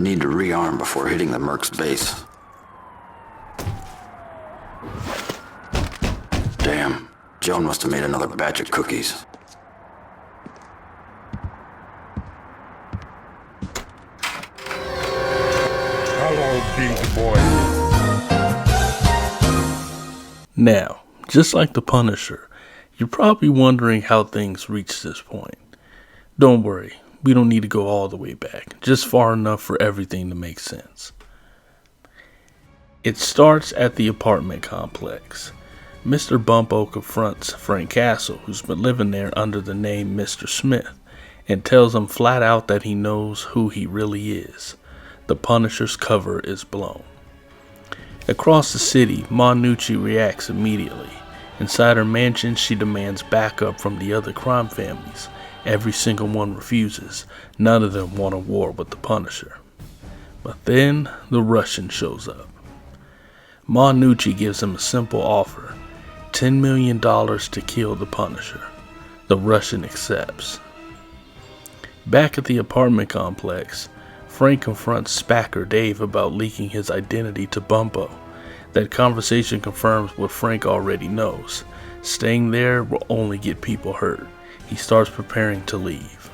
Need to rearm before hitting the Merc's base. Damn, Joan must have made another batch of cookies. Hello, big boy. Now, just like the Punisher, you're probably wondering how things reached this point. Don't worry, we don't need to go all the way back, just far enough for everything to make sense. It starts at the apartment complex. Mr. Bumpo confronts Frank Castle, who's been living there under the name Mr. Smith, and tells him flat out that he knows who he really is. The Punisher's cover is blown. Across the city, Ma Gnucci reacts immediately. Inside her mansion, she demands backup from the other crime families. Every single one refuses. None of them want a war with the Punisher. But then, the Russian shows up. Ma Gnucci gives him a simple offer. $10 million to kill the Punisher. The Russian accepts. Back at the apartment complex, Frank confronts Spacker Dave about leaking his identity to Bumpo. That conversation confirms what Frank already knows. Staying there will only get people hurt. He starts preparing to leave.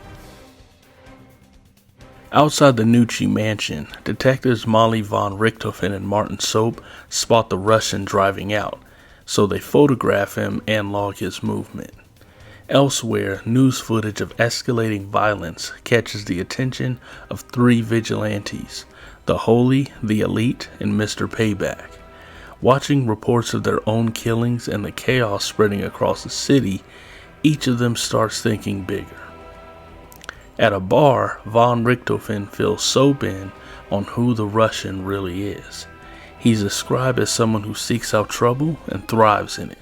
Outside the Gnucci mansion, detectives Molly von Richthofen and Martin Soap spot the Russian driving out, so they photograph him and log his movement. Elsewhere, news footage of escalating violence catches the attention of 3 vigilantes, the Holy, the Elite, and Mr. Payback. Watching reports of their own killings and the chaos spreading across the city, each of them starts thinking bigger. At a bar, von Richthofen fills Soap in on who the Russian really is. He's described as someone who seeks out trouble and thrives in it.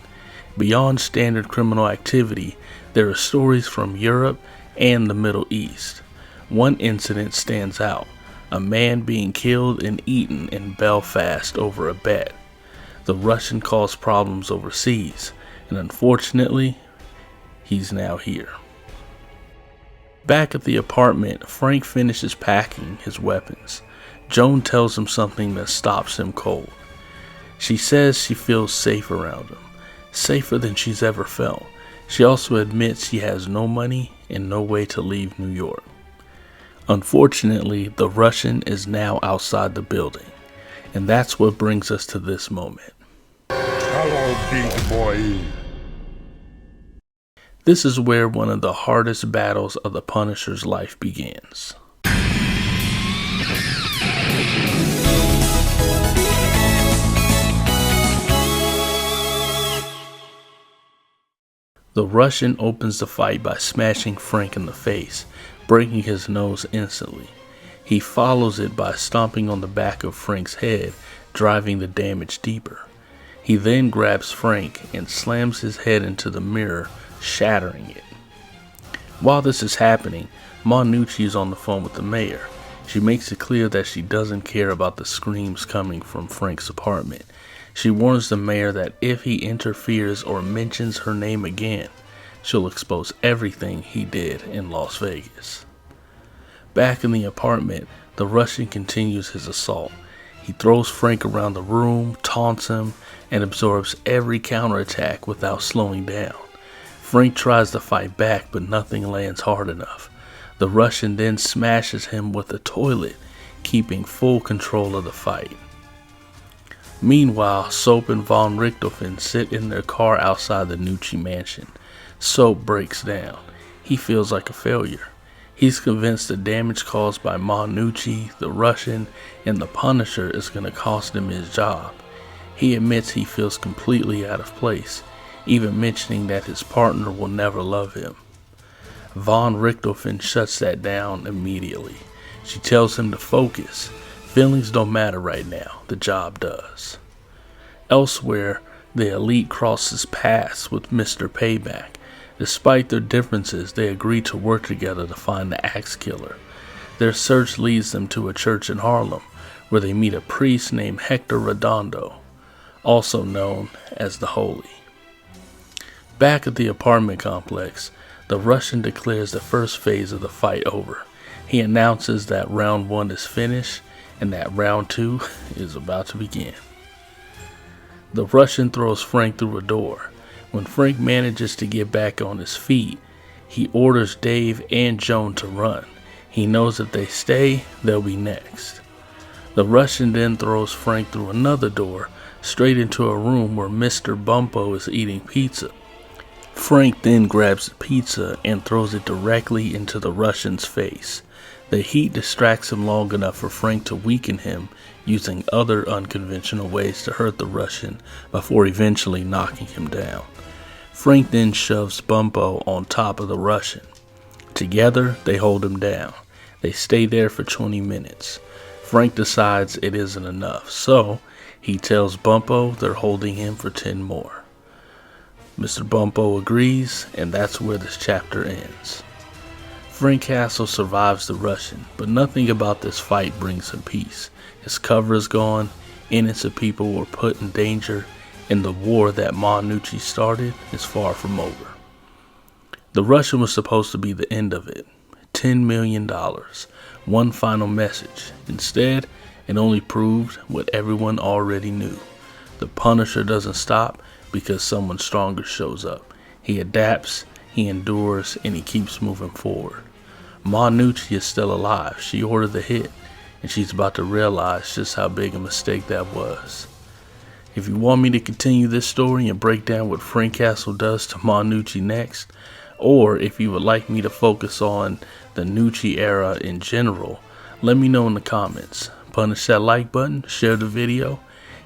Beyond standard criminal activity, there are stories from Europe and the Middle East. One incident stands out, a man being killed and eaten in Belfast over a bet. The Russian caused problems overseas, and unfortunately, he's now here. Back at the apartment, Frank finishes packing his weapons. Joan tells him something that stops him cold. She says she feels safe around him, safer than she's ever felt. She also admits she has no money and no way to leave New York. Unfortunately, the Russian is now outside the building, and that's what brings us to this moment. Hello, big boy. This is where one of the hardest battles of the Punisher's life begins. The Russian opens the fight by smashing Frank in the face, breaking his nose instantly. He follows it by stomping on the back of Frank's head, driving the damage deeper. He then grabs Frank and slams his head into the mirror, shattering it. While this is happening, Ma Gnucci is on the phone with the mayor. She makes it clear that she doesn't care about the screams coming from Frank's apartment. She warns the mayor that if he interferes or mentions her name again, she'll expose everything he did in Las Vegas. Back in the apartment, the Russian continues his assault. He throws Frank around the room, taunts him, and absorbs every counterattack without slowing down. Frank tries to fight back, but nothing lands hard enough. The Russian then smashes him with a toilet, keeping full control of the fight. Meanwhile, Soap and von Richthofen sit in their car outside the Gnucci mansion. Soap breaks down. He feels like a failure. He's convinced the damage caused by Ma Gnucci, the Russian, and the Punisher is going to cost him his job. He admits he feels completely out of place, even mentioning that his partner will never love him. Von Richthofen shuts that down immediately. She tells him to focus. Feelings don't matter right now, the job does. Elsewhere, the Elite crosses paths with Mr. Payback. Despite their differences, they agree to work together to find the axe killer. Their search leads them to a church in Harlem, where they meet a priest named Hector Redondo, also known as the Holy. Back at the apartment complex, the Russian declares the first phase of the fight over. He He announces that round 1 is finished and that round 2 is about to begin. The Russian throws Frank through a door. When Frank manages to get back on his feet, he orders Dave and Joan to run. He knows if they stay, they'll be next. The Russian then throws Frank through another door, straight into a room where Mr. Bumpo is eating pizza. Frank then grabs the pizza and throws it directly into the Russian's face. The heat distracts him long enough for Frank to weaken him, using other unconventional ways to hurt the Russian before eventually knocking him down. Frank then shoves Bumpo on top of the Russian. Together, they hold him down. They stay there for 20 minutes. Frank decides it isn't enough, so he tells Bumpo they're holding him for 10 more. Mr. Bumpo agrees, and that's where this chapter ends. Frank Castle survives the Russian, but nothing about this fight brings him peace. His cover is gone, innocent people were put in danger, and the war that Ma Gnucci started is far from over. The Russian was supposed to be the end of it. $10 million. One final message. Instead, it only proved what everyone already knew. The Punisher doesn't stop because someone stronger shows up. He adapts, he endures, and he keeps moving forward. Ma Gnucci is still alive. She ordered the hit, and she's about to realize just how big a mistake that was. If you want me to continue this story and break down what Frank Castle does to Ma Gnucci next, or if you would like me to focus on the Gnucci era in general, let me know in the comments. Punish that like button, share the video,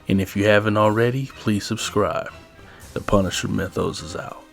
and if you haven't already, please subscribe. The Punisher Mythos is out.